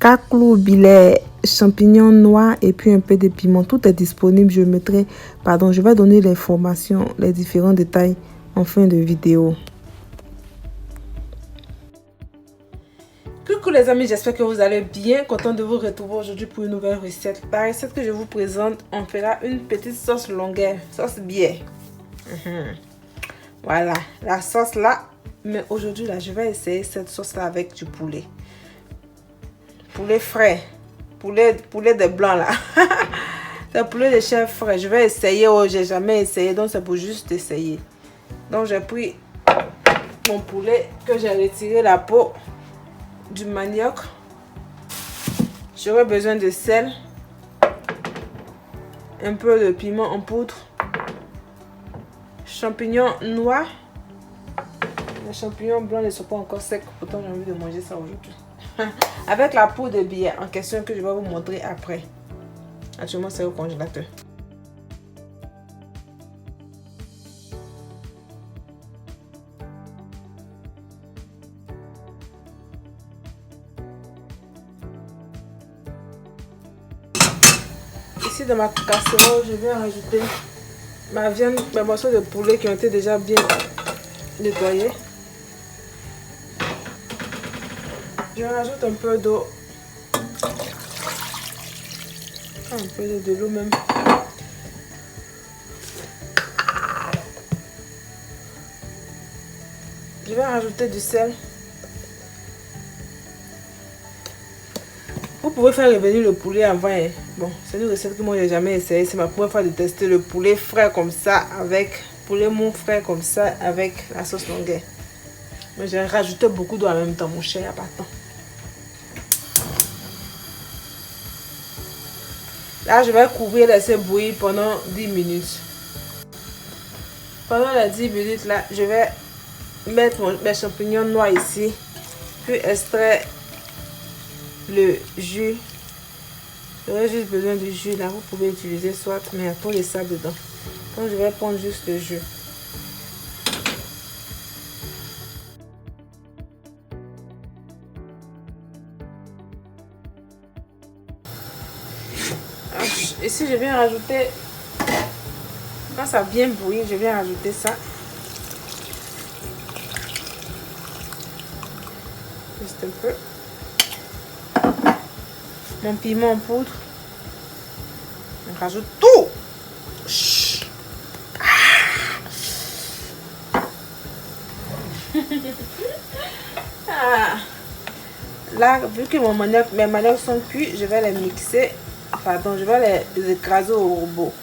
caclou, billet, champignons noirs et puis un peu de piment. Tout est disponible. Je vais donner l'information, les différents détails en fin de vidéo. Coucou les amis, j'espère que vous allez bien. Content de vous retrouver aujourd'hui pour une nouvelle recette. La recette que je vous présente, on fera une petite sauce longueur, sauce bière. Voilà, la sauce là. Mais aujourd'hui là, je vais essayer cette sauce là avec du poulet. Poulet frais. Poulet de blanc là. C'est poulet de chèvre frais. Je vais essayer. Oh, j'ai jamais essayé. Donc c'est pour juste essayer. Donc j'ai pris mon poulet que j'ai retiré la peau du manioc. J'aurai besoin de sel, un peu de piment en poudre, champignons noirs. Les champignons blancs ne sont pas encore secs, pourtant j'ai envie de manger ça aujourd'hui. Avec la peau de bière en question que je vais vous montrer après. Actuellement c'est au congélateur. Ici dans ma casserole, je vais rajouter ma viande, mes morceaux de poulet qui ont été déjà bien nettoyés. Je rajoute un peu d'eau. Un peu de l'eau même. Je vais rajouter du sel. Vous pouvez faire revenir le poulet avant. Bon, c'est une recette que moi j'ai jamais essayé. C'est ma première fois de tester le poulet frais comme ça avec poulet mou frais comme ça avec la sauce longueur. Mais j'ai rajouté beaucoup d'eau en même temps, mon cher, il n'y a pas de temps. Là, je vais couvrir, laisser bouillir pendant 10 minutes. Pendant les 10 minutes là, je vais mettre mes champignons noirs ici, puis extraire le jus. J'aurais juste besoin du jus là, vous pouvez utiliser soit, mais il y a trop de sable dedans. Donc je vais prendre juste le jus. Ici je viens rajouter, quand ça vient bouillir, je viens rajouter ça. Juste un peu. Mon piment en poudre. On rajoute tout. Là, vu que mes maniocs sont cuits, je vais les mixer. Pardon, je vais les écraser au robot.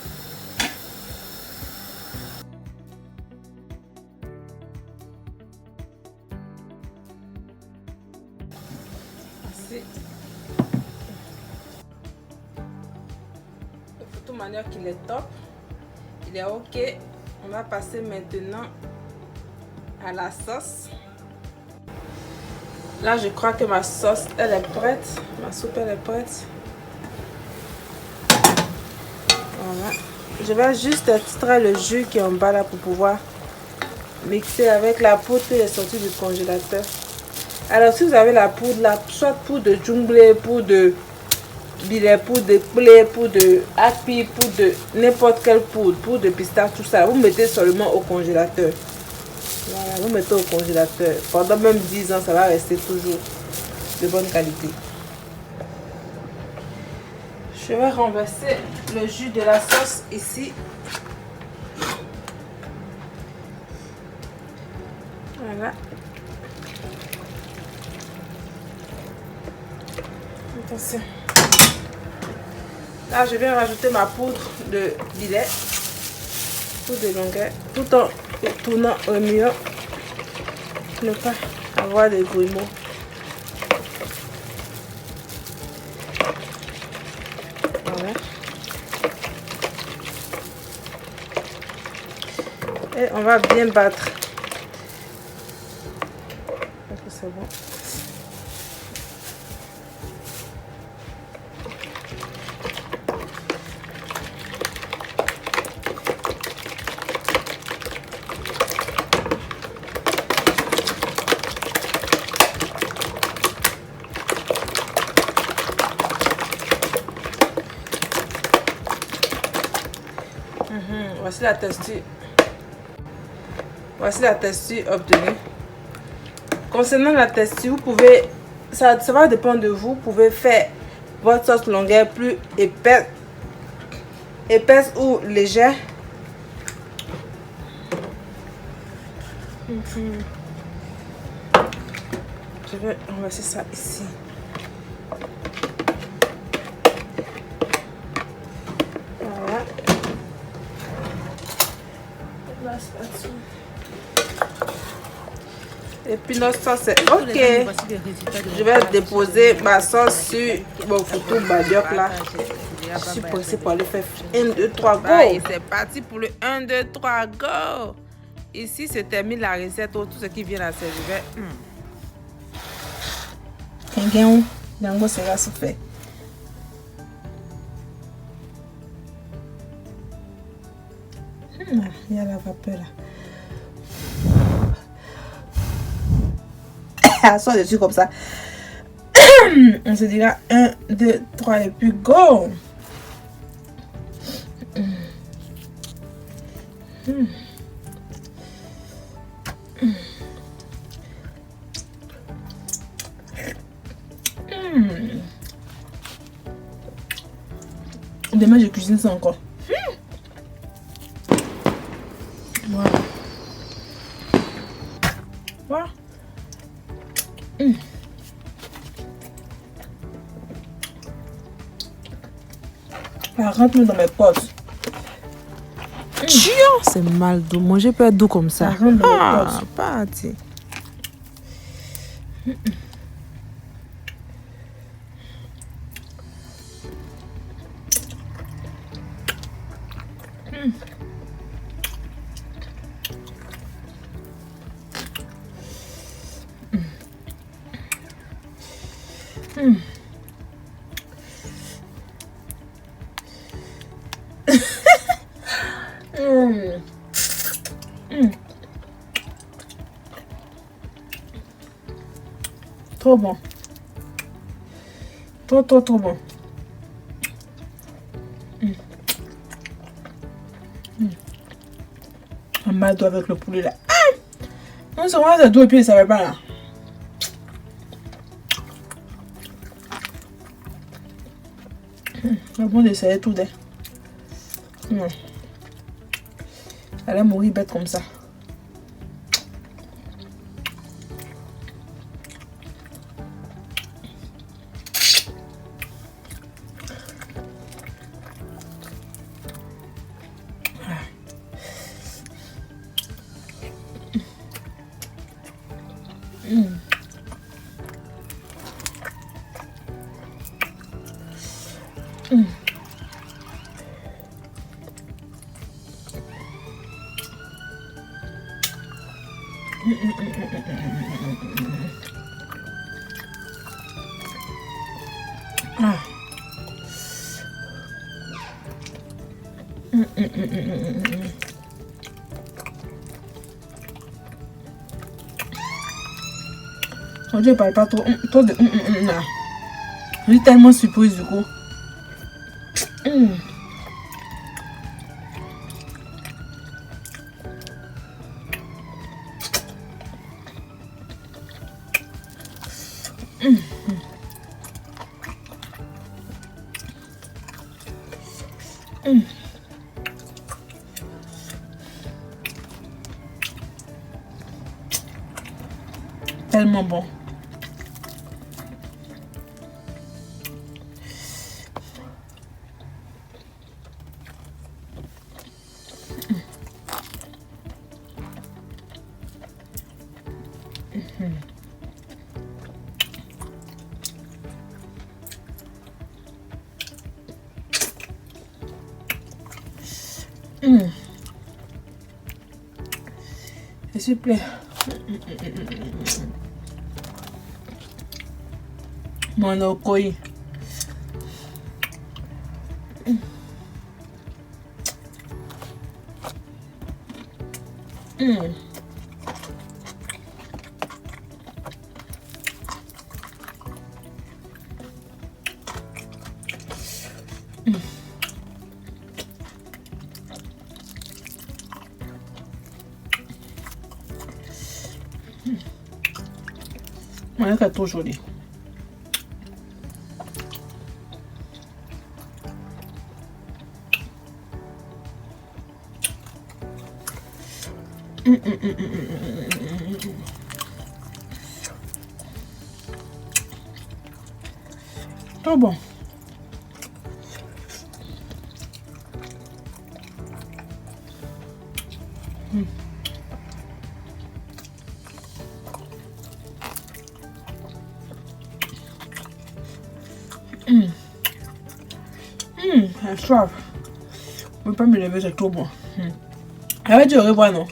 Ainsi. Le photo manioc, il est top. Il est ok. On va passer maintenant à la sauce. Là, je crois que ma sauce, elle est prête. Ma soupe, elle est prête. Voilà. Je vais juste extraire le jus qui est en bas là pour pouvoir mixer avec la poudre qui est sortie du congélateur. Alors, si vous avez la poudre là, soit poudre de jumblé, poudre de billet, poudre de blé, poudre de api, poudre de n'importe quelle poudre de pistache, tout ça, vous mettez seulement au congélateur. Voilà, vous mettez au congélateur. Pendant même 10 ans, ça va rester toujours de bonne qualité. Je vais renverser le jus de la sauce ici. Voilà. Attention. Là, je vais rajouter ma poudre de billet. Poudre de longueur. Tout en tournant au milieu. Ne pas avoir de grumeaux. Voilà. Et on va bien battre. C'est bon. Voici la texture. Voici la texture obtenue. Concernant la texture, vous pouvez, ça va dépendre de vous. Vous pouvez faire votre sauce longueur plus épaisse ou légère. Je vais renverser ça ici. Voilà. La spatule. Et puis notre sauce est ok. Je vais déposer ma sauce sur mon photo badioc là. Je suis pressée pour aller faire 1, 2, 3, go. C'est parti pour le 1, 2, 3, go. Ici, se termine la recette. Tout ce qui vient à servir. Quelqu'un, Django sera fait. Il y a la vapeur là. Elle sort dessus comme ça. On se dira 1, 2, 3 et puis go. Demain je cuisine ça encore. Voilà. Voilà. Ça rentre dans mes potes. C'est mal doux. Moi j'ai peur doux comme ça. Ça rentre dans mes potes. Parti. Trop bon. Trop bon. Un mal doigt avec le poulet là. Non, c'est vraiment ça doigt et puis ça va pas là. C'est bon d'essayer tout dès. Elle va mourir bête comme ça. Je parle pas trop de là. Je suis tellement surprise du coup. Tellement bon. S'il vous plaît. Mon okoi. c'est trop joli. Trop bon. J'ai soif. Je ne peux pas me lever, c'est trop bon. J'avais dit au revoir, non?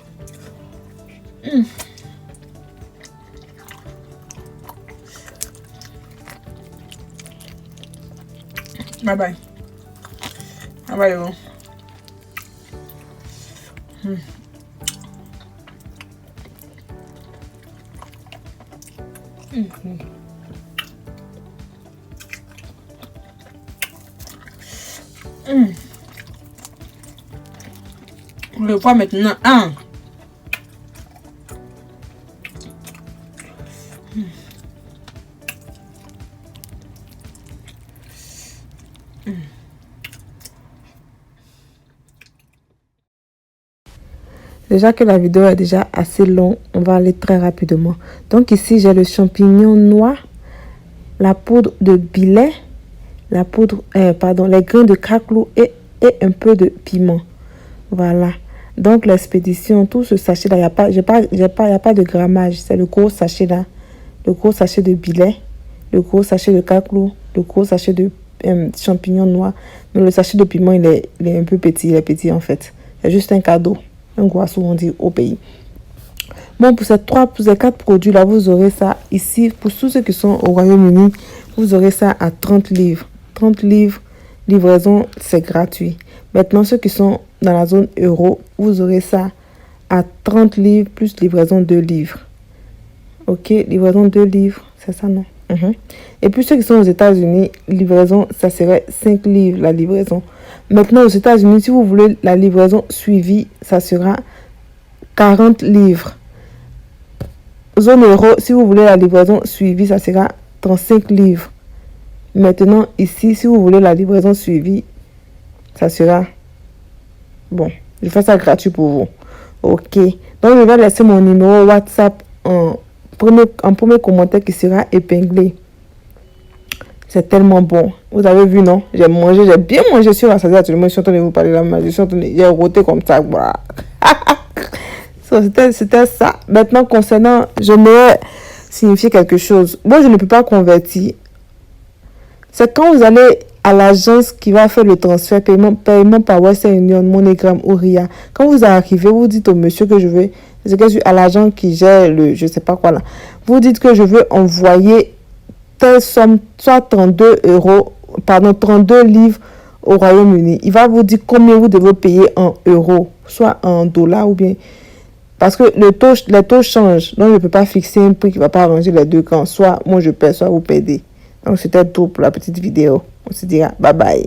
Bye bye. Bye bye, bon. Je vois maintenant un. Déjà que la vidéo est déjà assez longue, on va aller très rapidement. Donc ici, j'ai le champignon noir, la poudre de billet, la poudre, les grains de caclou et un peu de piment. Voilà. Donc l'expédition, tout ce sachet là, il n'y a pas de grammage. C'est le gros sachet là, le gros sachet de billet, le gros sachet de caclou, le gros sachet de champignon noir. Mais le sachet de piment, il est un peu petit, il est petit en fait. C'est juste un cadeau. Un goissou, on dit au pays. Bon, pour ces 4 produits là, vous aurez ça ici. Pour tous ceux qui sont au Royaume-Uni, vous aurez ça à 30 livres. 30 livres, livraison, c'est gratuit. Maintenant, ceux qui sont dans la zone euro, vous aurez ça à 30 livres plus livraison 2 livres. Ok, livraison 2 livres, c'est ça, non? Et puis ceux qui sont aux États-Unis, livraison, ça serait 5 livres la livraison. Maintenant, aux États-Unis, si vous voulez la livraison suivie, ça sera 40 livres. Zone euro, si vous voulez la livraison suivie, ça sera 35 livres. Maintenant, ici, si vous voulez la livraison suivie, ça sera... Bon, je fais ça gratuit pour vous. Ok. Donc, je vais laisser mon numéro WhatsApp en premier commentaire qui sera épinglé. C'est tellement bon. Vous avez vu, non? J'ai bien mangé sur la salade. Je suis en train de vous parler là, mais j'ai roté comme ça. Voilà. C'était ça. Maintenant, concernant, je vais signifier quelque chose. Moi, je ne peux pas convertir. C'est quand vous allez à l'agence qui va faire le transfert, paiement par Western Union, MoneyGram ou RIA. Quand vous arrivez, vous dites au monsieur que je veux, c'est que je suis à l'agent qui gère le, je sais pas quoi là. Vous dites que je veux envoyer telle somme, soit 32 livres au Royaume-Uni. Il va vous dire combien vous devez payer en euros, soit en dollars ou bien... Parce que les taux changent. Donc, je ne peux pas fixer un prix qui ne va pas arranger les deux camps. Soit moi je paie, soit vous payez. Donc, c'était tout pour la petite vidéo. On se dira bye bye.